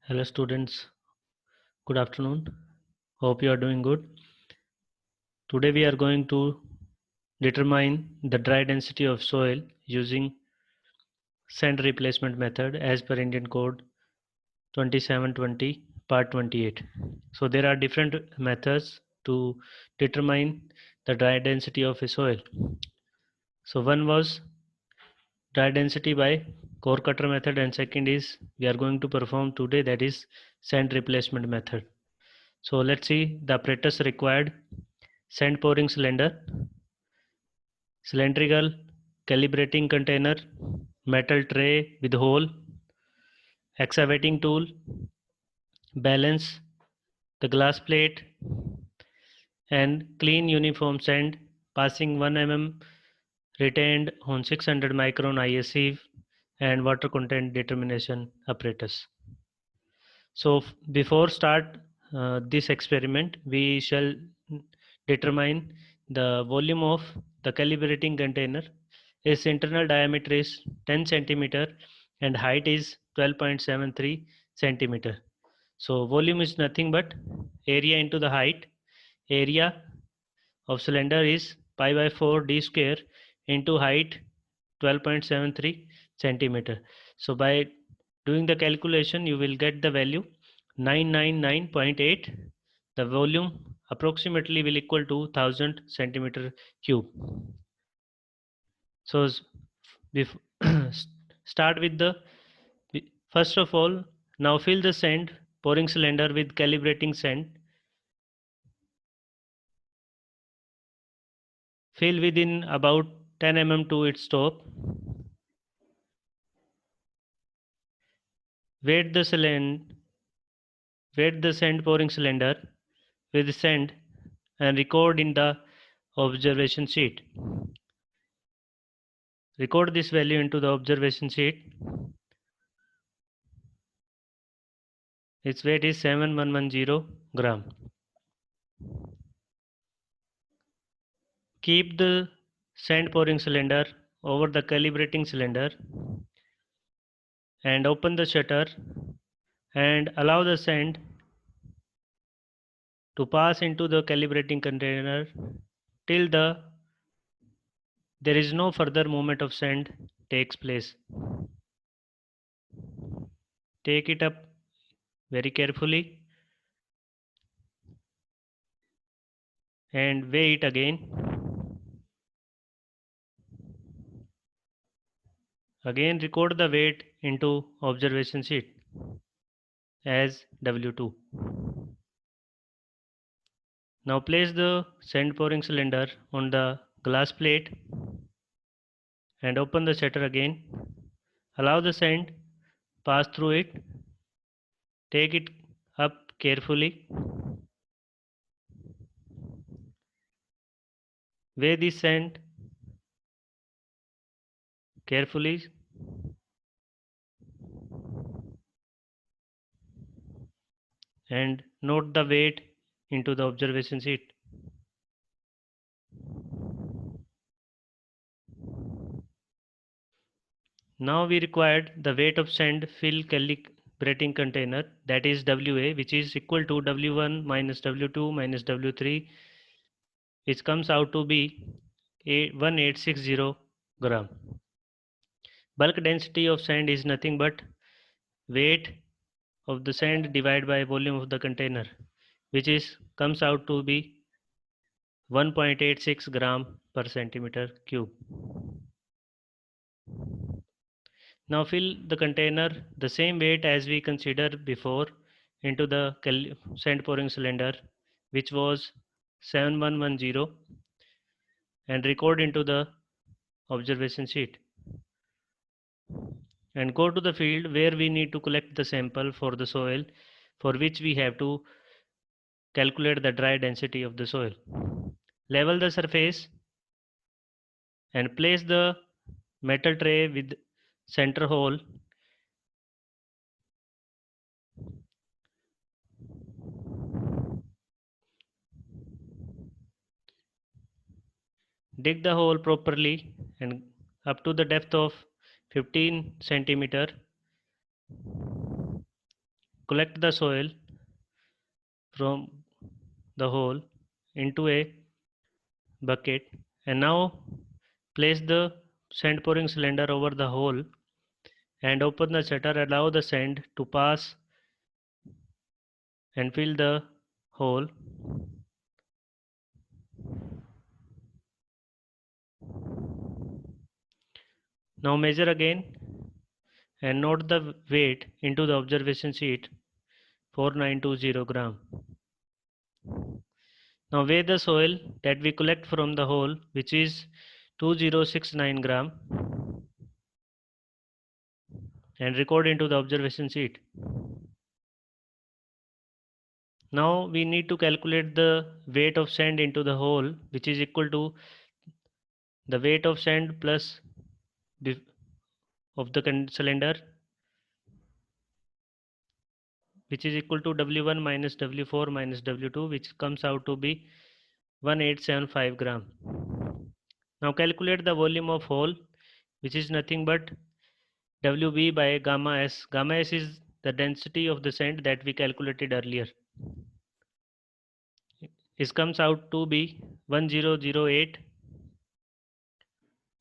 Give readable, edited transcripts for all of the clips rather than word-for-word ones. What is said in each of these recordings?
Hello students, good afternoon. Hope you are doing good. Today we are going to determine the dry density of soil using sand replacement method as per Indian Code 2720 part 28. So there are different methods to determine the dry density of a soil. So one was dry density by core cutter method and second is we are going to perform today, that is sand replacement method. So let's see the apparatus required: sand pouring cylinder, cylindrical calibrating container, metal tray with hole, excavating tool, balance, the glass plate, and clean uniform sand passing 1 mm retained on 600 micron IS sieve and water content determination apparatus. So before start this experiment, we shall determine the volume of the calibrating container. Its internal diameter is 10 centimeter and height is 12.73 centimeter. So volume is nothing but area into the height. Area of cylinder is pi by 4 d square into height 12.73 centimeter. So by doing the calculation, you will get the value 999.8. The volume approximately will equal to 1000 centimeter cube. So start with the first of all, now fill the sand pouring cylinder with calibrating sand. Fill within about 10 mm to its top. Weight the sand pouring cylinder with sand and record in the observation sheet. Record this value into the observation sheet. Its weight is 7110 gram. Keep the sand pouring cylinder over the calibrating cylinder and open the shutter and allow the sand to pass into the calibrating container till there is no further movement of sand takes place. Take it up very carefully and weigh it again. Again record the weight into observation sheet as W2. Now place the sand pouring cylinder on the glass plate and open the shutter again. Allow the sand pass through it. Take it up carefully. Weigh the sand carefully and note the weight into the observation sheet. Now we required the weight of sand fill calibrating container, that is WA, which is equal to W1 minus W2 minus W3, which comes out to be 1860 gram. Bulk density of sand is nothing but weight of the sand divided by volume of the container, which is comes out to be 1.86 gram per centimeter cube. Now fill the container the same weight as we considered before into the sand pouring cylinder, which was 7110, and record into the observation sheet and go to the field where we need to collect the sample for the soil, for which we have to calculate the dry density of the soil. Level the surface and place the metal tray with center hole. Dig the hole properly and up to the depth of 15 centimeter. collect the soil from the hole into a bucket, and now place the sand pouring cylinder over the hole and open the shutter. Allow the sand to pass and fill the hole. Now measure again and note the weight into the observation sheet, 4920 gram. Now weigh the soil that we collect from the hole, which is 2069 gram, and record into the observation sheet. Now we need to calculate the weight of sand into the hole, which is equal to the weight of sand plus of the cylinder, which is equal to W1 minus W4 minus W2, which comes out to be 1875 gram. Now calculate the volume of hole, which is nothing but WB by gamma S. Gamma S is the density of the sand that we calculated earlier. It comes out to be 1008.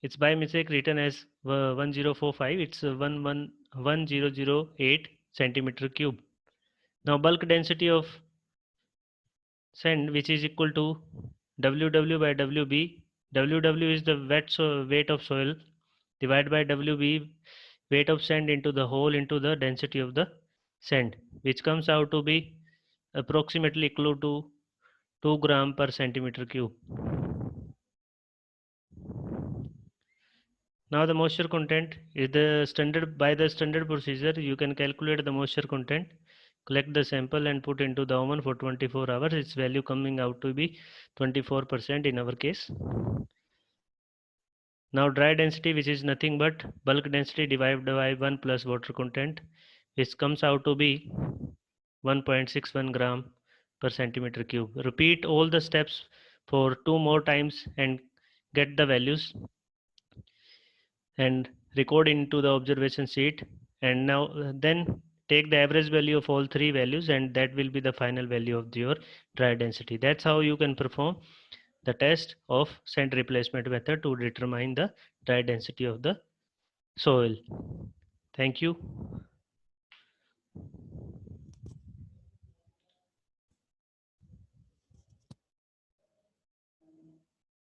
It's by mistake written as 1045. It's 1008 centimeter cube. Now bulk density of sand, which is equal to WW by WB. WW is the weight of soil divided by WB, weight of sand into the hole into the density of the sand, which comes out to be approximately equal to 2 gram per centimeter cube. Now the moisture content is the standard. By the standard procedure, you can calculate the moisture content, collect the sample and put into the oven for 24 hours. Its value coming out to be 24% in our case. Now dry density, which is nothing but bulk density divided by 1 plus water content, which comes out to be 1.61 gram per centimeter cube. Repeat all the steps for 2 more times and get the values and record into the observation sheet, and now then take the average value of all three values, and that will be the final value of your dry density. That's how you can perform the test of sand replacement method to determine the dry density of the soil. Thank you.